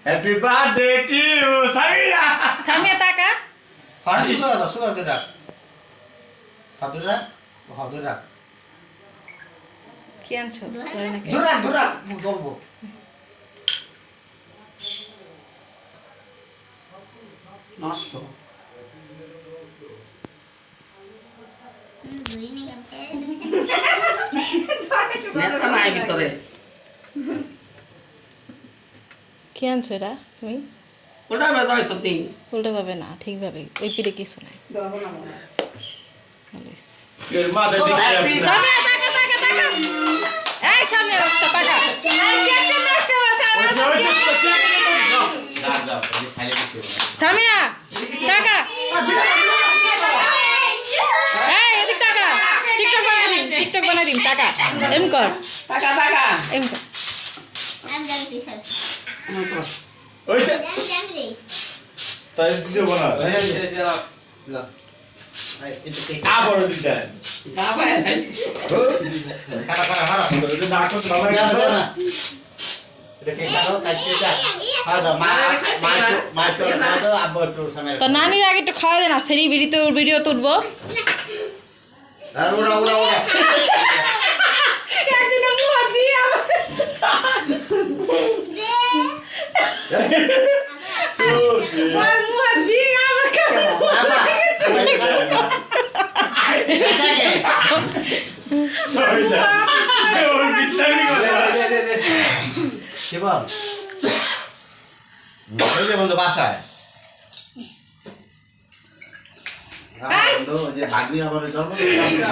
Happy birthday to you Samira Samia টাকা পানি সুদা দে রাখ হাতে রাখ কি আনছো ধরা বলবো নষ্ট নেতা নাই ভিতরে কি আনছো এটা তুমি ওটা বেদাইছো তিন উল্টো ভাবে না ঠিকভাবে ওই পিঠে কিছু নাই ভালো হয়েছে। এর মা দেখি সামিয়া টাকা টাকা টাকা এই সামিয়া বাচ্চা টাকা সামিয়া টাকা এই এদিক টাকা টিকটক বানাই দিন টাকা এম কর টাকা টাকা এম কর ওই তাই ভিডিও বানা আবার দিতে গা পায় এটা না কোন বাবা তো নানির আগে একটু খাওয়া দে না সেরি ভিডিও তুলবো বাসায় ভাগ্নি আমার জন্মদিন